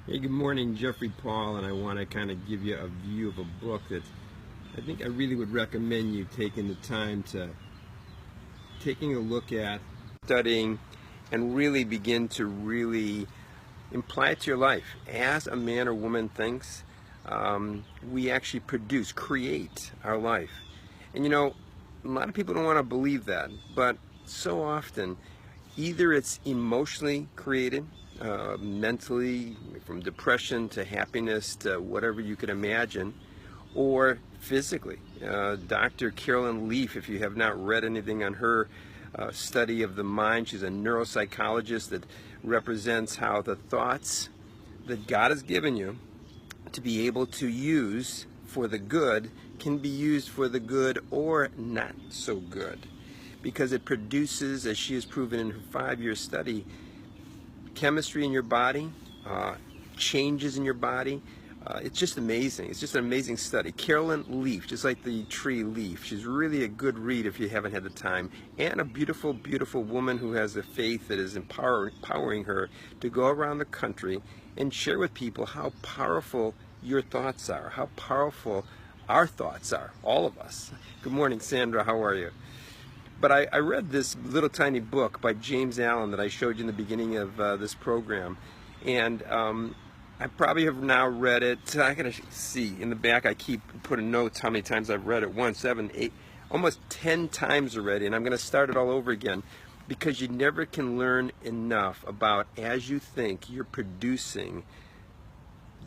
Hey, good morning, Jeffrey Paul, and I want to kind of give you a view of a book that I think I really would recommend you taking the time to taking a look at, studying, and really begin to really apply it to your life. As a man or woman thinks, we actually create our life. And you know, a lot of people don't want to believe that, but so often, either it's emotionally created, mentally, from depression to happiness to whatever you could imagine, or physically. Dr. Carolyn Leaf, if you have not read anything on her study of the mind, she's a neuropsychologist that represents how the thoughts that God has given you to be able to use for the good can be used for the good or not so good. Because it produces, as she has proven in her 5-year study, chemistry in your body, changes in your body. It's just amazing. It's just an amazing study. Carolyn Leaf, just like the tree leaf. She's really a good read if you haven't had the time. And a beautiful, beautiful woman who has a faith that is empowering her to go around the country and share with people how powerful your thoughts are, how powerful our thoughts are, all of us. Good morning, Sandra. How are you? But I read this little tiny book by James Allen that I showed you in the beginning of this program. And I probably have now read it. I gotta see. In the back, I keep putting notes how many times I've read it. 1, 7, 8, almost 10 times already. And I'm going to start it all over again because you never can learn enough about, as you think, you're producing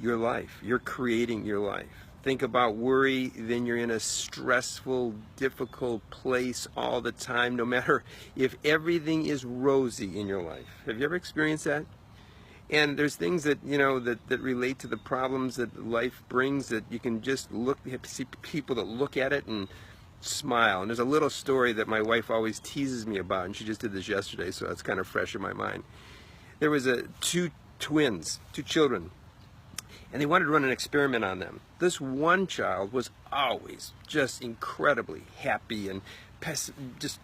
your life. You're creating your life. Think about worry, then you're in a stressful, difficult place all the time, no matter if everything is rosy in your life. Have you ever experienced that? And there's things that, you know, that relate to the problems that life brings that you can just look, you have to see people that look at it and smile. And there's a little story that my wife always teases me about, and she just did this yesterday, so it's kind of fresh in my mind. There was two children, and they wanted to run an experiment on them. This one child was always just incredibly happy and just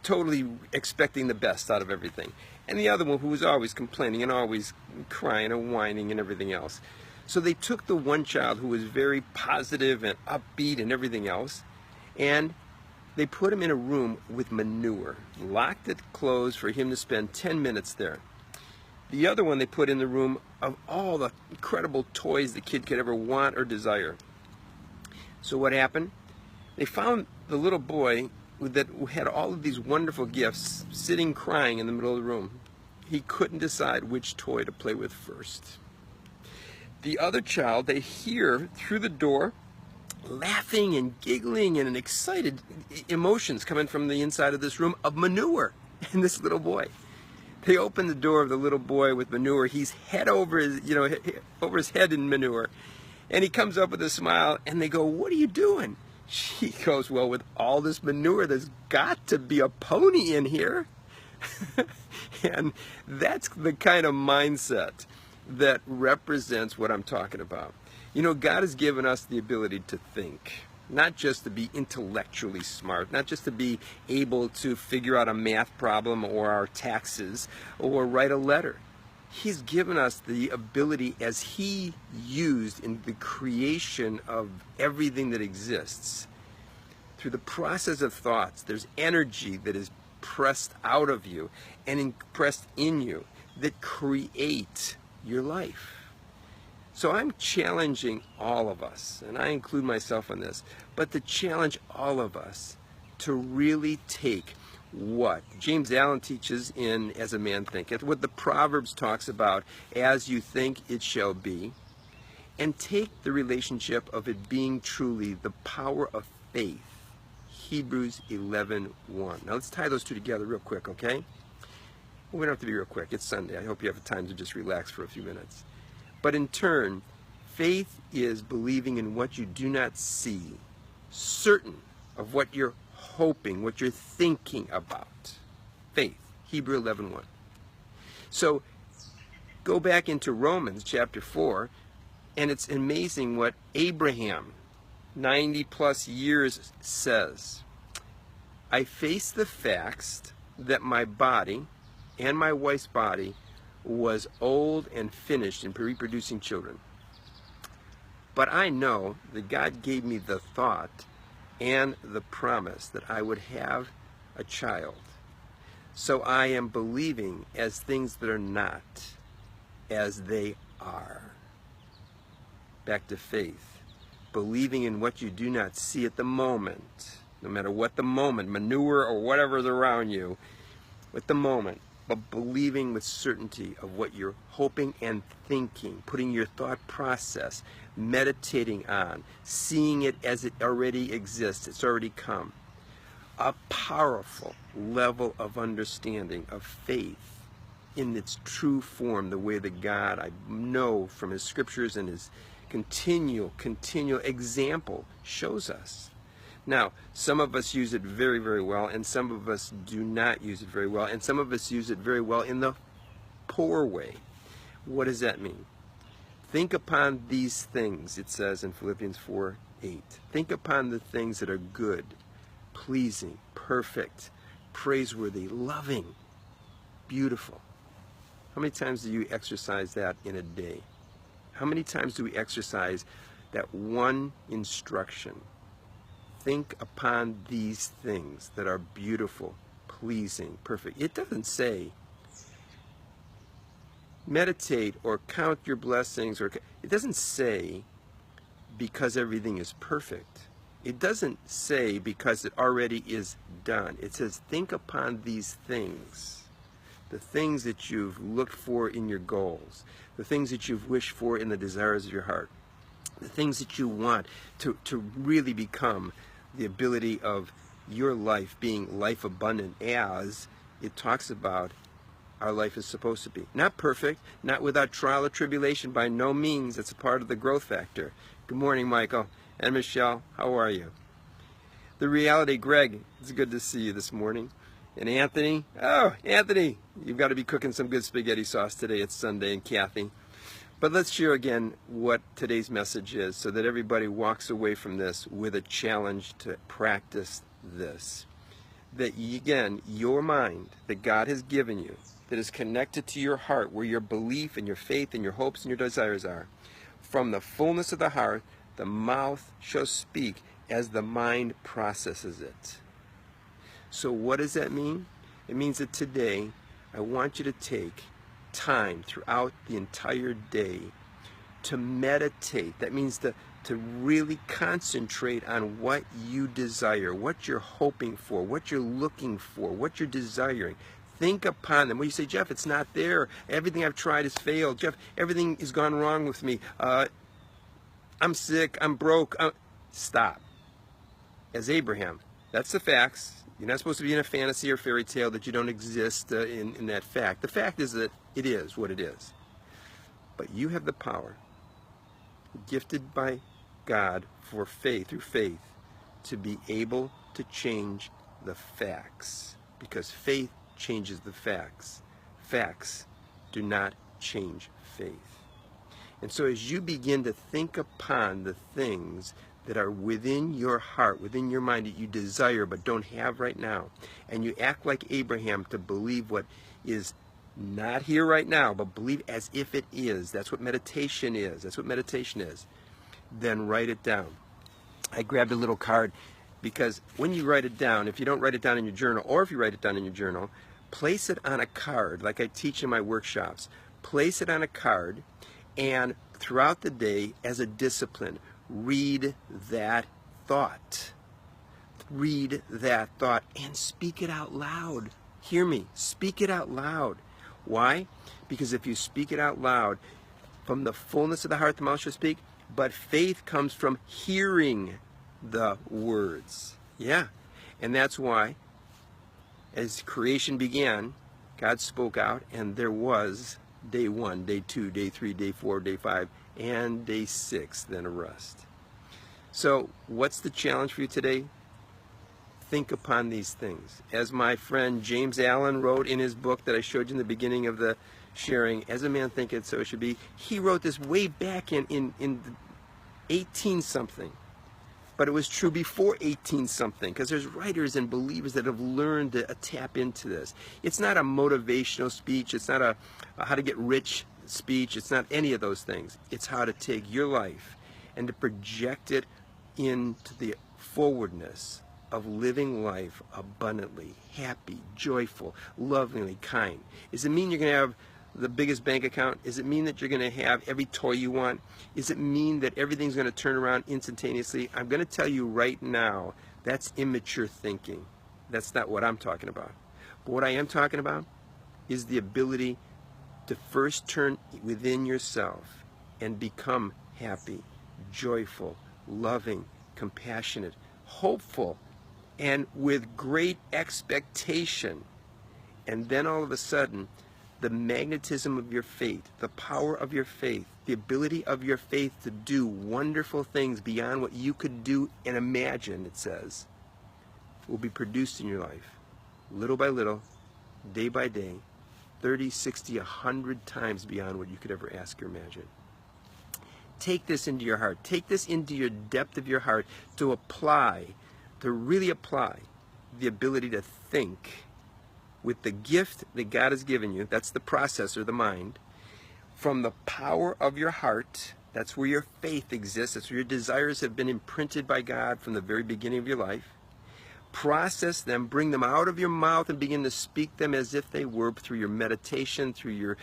totally expecting the best out of everything. And the other one who was always complaining and always crying and whining and everything else. So they took the one child who was very positive and upbeat and everything else, and they put him in a room with manure, locked it closed for him to spend 10 minutes there. The other one they put in the room of all the incredible toys the kid could ever want or desire. So what happened? They found the little boy that had all of these wonderful gifts sitting crying in the middle of the room. He couldn't decide which toy to play with first. The other child, they hear through the door laughing and giggling and excited emotions coming from the inside of this room of manure in this little boy. They open the door of the little boy with manure. He's head over his, over his head in manure. And he comes up with a smile, and they go, "What are you doing?" She goes, "Well, with all this manure, there's got to be a pony in here." And that's the kind of mindset that represents what I'm talking about. You know, God has given us the ability to think. Not just to be intellectually smart, not just to be able to figure out a math problem or our taxes or write a letter. He's given us the ability, as He used in the creation of everything that exists. Through the process of thoughts, there's energy that is pressed out of you and pressed in you that create your life. So I'm challenging all of us, and I include myself in this, but to challenge all of us to really take what James Allen teaches in As a Man Thinketh, what the Proverbs talks about, as you think it shall be, and take the relationship of it being truly the power of faith, Hebrews 11:1. Now let's tie those two together real quick, okay? Well, we don't have to be real quick. It's Sunday. I hope you have time to just relax for a few minutes. But in turn, faith is believing in what you do not see, certain of what you're hoping, what you're thinking about. Faith, Hebrew 11:1. So go back into Romans chapter 4, and it's amazing what Abraham, 90 plus years, says. "I face the facts that my body and my wife's body was old and finished in reproducing children. But I know that God gave me the thought and the promise that I would have a child. So I am believing as things that are not as they are. Back to faith. Believing in what you do not see at the moment, no matter what the moment, manure or whatever is around you, at the moment, but believing with certainty of what you're hoping and thinking, putting your thought process, meditating on, seeing it as it already exists, it's already come. A powerful level of understanding of faith in its true form, the way that God, I know from his scriptures and his continual example shows us. Now, some of us use it very, very well, and some of us do not use it very well, and some of us use it very well in the poor way. What does that mean? Think upon these things, it says in Philippians 4:8. Think upon the things that are good, pleasing, perfect, praiseworthy, loving, beautiful. How many times do you exercise that in a day? How many times do we exercise that one instruction? Think upon these things that are beautiful, pleasing, perfect. It doesn't say meditate or count your blessings, or it doesn't say because everything is perfect. It doesn't say because it already is done. It says think upon these things, the things that you've looked for in your goals, the things that you've wished for in the desires of your heart, the things that you want to really become the ability of your life being life abundant, as it talks about our life is supposed to be. Not perfect, not without trial or tribulation, by no means. It's a part of the growth factor. Good morning, Michael and Michelle. How are you? The reality, Greg, it's good to see you this morning. And Anthony, oh, Anthony, you've got to be cooking some good spaghetti sauce today. It's Sunday, and Kathy. But let's share again what today's message is so that everybody walks away from this with a challenge to practice this. That, again, your mind that God has given you, that is connected to your heart, where your belief and your faith and your hopes and your desires are, from the fullness of the heart, the mouth shall speak as the mind processes it. So what does that mean? It means that today I want you to take time throughout the entire day to meditate. That means to really concentrate on what you desire, what you're hoping for, what you're looking for, what you're desiring. Think upon them. When you say, Jeff, it's not there. Everything I've tried has failed. Jeff, everything has gone wrong with me. I'm sick. I'm broke. Stop. As Abraham, that's the facts. You're not supposed to be in a fantasy or fairy tale that you don't exist in that fact. The fact is that it is what it is. But you have the power, gifted by God for faith, through faith, to be able to change the facts. Because faith changes the facts. Facts do not change faith. And so as you begin to think upon the things that are within your heart, within your mind, that you desire but don't have right now, and you act like Abraham to believe what is not here right now, but believe as if it is. That's what meditation is. That's what meditation is. Then write it down. I grabbed a little card because when you write it down, if you don't write it down in your journal, or if you write it down in your journal, place it on a card like I teach in my workshops. Place it on a card, and throughout the day, as a discipline, read that thought. Read that thought and speak it out loud. Hear me. Speak it out loud. Why? Because if you speak it out loud, from the fullness of the heart the mouth shall speak, but faith comes from hearing the words. Yeah. And that's why, as creation began, God spoke out, and there was day 1, day 2, day 3, day 4, day 5, and day 6, then a rest. So what's the challenge for you today? Think upon these things. As my friend James Allen wrote in his book that I showed you in the beginning of the sharing, As a Man Thinketh, So It Should Be, he wrote this way back in 18-something. but it was true before 18-something, because there's writers and believers that have learned to tap into this. It's not a motivational speech. It's not a how to get rich speech. It's not any of those things. It's how to take your life and to project it into the forwardness of living life abundantly, happy, joyful, lovingly, kind. Does it mean you're going to have the biggest bank account? Does it mean that you're going to have every toy you want? Does it mean that everything's going to turn around instantaneously? I'm going to tell you right now, that's immature thinking. That's not what I'm talking about. But what I am talking about is the ability to first turn within yourself and become happy, joyful, loving, compassionate, hopeful, and with great expectation. And then all of a sudden, the magnetism of your faith, the power of your faith, the ability of your faith to do wonderful things beyond what you could do and imagine, it says, will be produced in your life, little by little, day by day, 30, 60, 100 times beyond what you could ever ask or imagine. Take this into your heart. Take this into your depth of your heart to apply, to really apply the ability to think with the gift that God has given you. That's the processor, the mind. From the power of your heart, that's where your faith exists. That's where your desires have been imprinted by God from the very beginning of your life. Process them, bring them out of your mouth and begin to speak them as if they were through your meditation, through your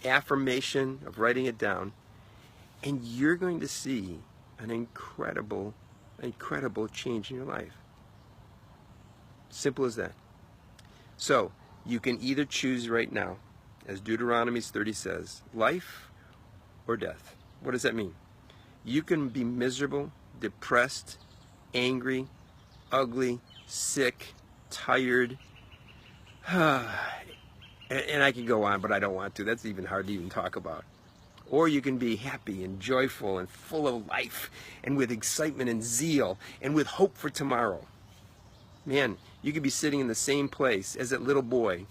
affirmation of writing it down. And you're going to see an incredible change in your life. Simple as that. So, you can either choose right now, as Deuteronomy 30 says, life or death. What does that mean? You can be miserable, depressed, angry, ugly, sick, tired, and I can go on, but I don't want to. That's even hard to even talk about. Or you can be happy and joyful and full of life and with excitement and zeal and with hope for tomorrow. Man, you could be sitting in the same place as that little boy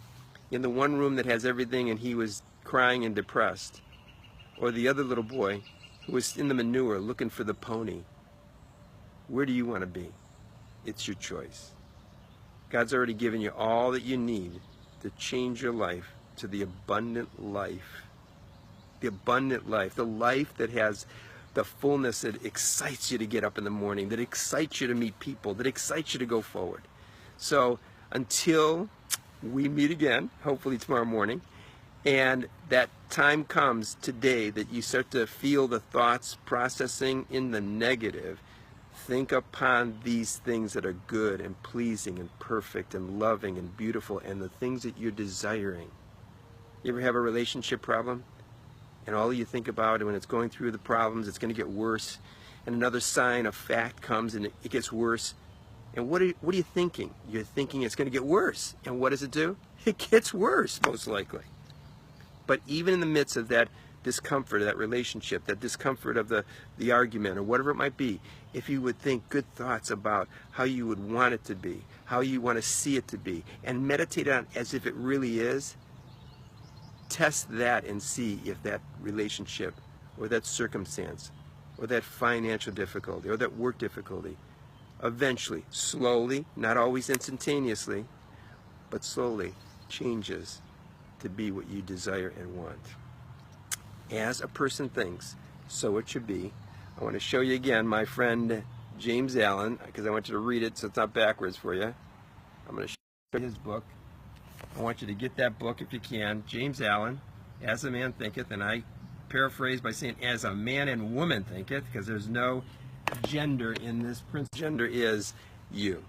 in the one room that has everything and he was crying and depressed. Or the other little boy who was in the manure looking for the pony. Where do you want to be? It's your choice. God's already given you all that you need to change your life to the abundant life. The abundant life, the life that has the fullness that excites you to get up in the morning, that excites you to meet people, that excites you to go forward. So until we meet again, hopefully tomorrow morning, and that time comes today that you start to feel the thoughts processing in the negative, think upon these things that are good and pleasing and perfect and loving and beautiful and the things that you're desiring. You ever have a relationship problem? And all you think about, and when it's going through the problems, it's going to get worse. And another sign of fact comes, and it gets worse. And what are you thinking? You're thinking it's going to get worse. And what does it do? It gets worse, most likely. But even in the midst of that discomfort of that relationship, that discomfort of the argument, or whatever it might be, if you would think good thoughts about how you would want it to be, how you want to see it to be, and meditate on it as if it really is, test that and see if that relationship or that circumstance or that financial difficulty or that work difficulty eventually, slowly, not always instantaneously, but slowly changes to be what you desire and want. As a person thinks, so it should be. I want to show you again my friend James Allen, because I want you to read it so it's not backwards for you. I'm going to show you his book. I want you to get that book if you can. James Allen, As a Man Thinketh, and I paraphrase by saying as a man and woman thinketh, because there's no gender in this principle. Gender is you.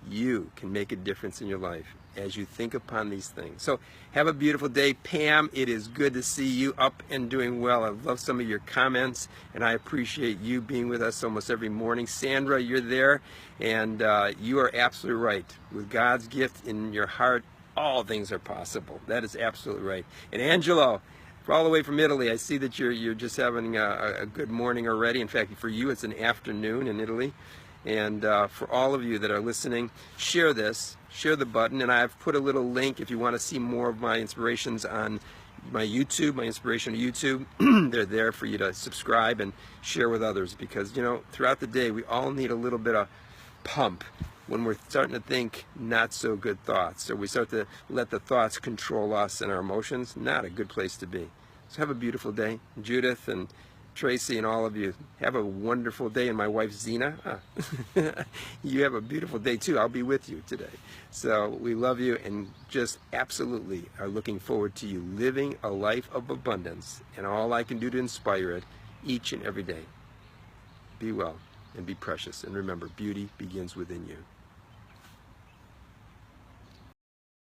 You can make a difference in your life as you think upon these things. So have a beautiful day. Pam, it is good to see you up and doing well. I love some of your comments, and I appreciate you being with us almost every morning. Sandra, you're there, and you are absolutely right. With God's gift in your heart, all things are possible. That is absolutely right. And Angelo, all the way from Italy, I see that you're just having a good morning already. In fact, for you, it's an afternoon in Italy. And for all of you that are listening, share this, share the button, and I've put a little link if you want to see more of my inspirations on my YouTube, my Inspirational YouTube. They're there for you to subscribe and share with others, because, you know, throughout the day we all need a little bit of pump when we're starting to think not so good thoughts, or we start to let the thoughts control us and our emotions. Not a good place to be. So have a beautiful day. Judith and Tracy and all of you, have a wonderful day. And my wife Zena, you have a beautiful day too. I'll be with you today. So we love you and just absolutely are looking forward to you living a life of abundance, and all I can do to inspire it each and every day. Be well and be precious, and remember, beauty begins within you.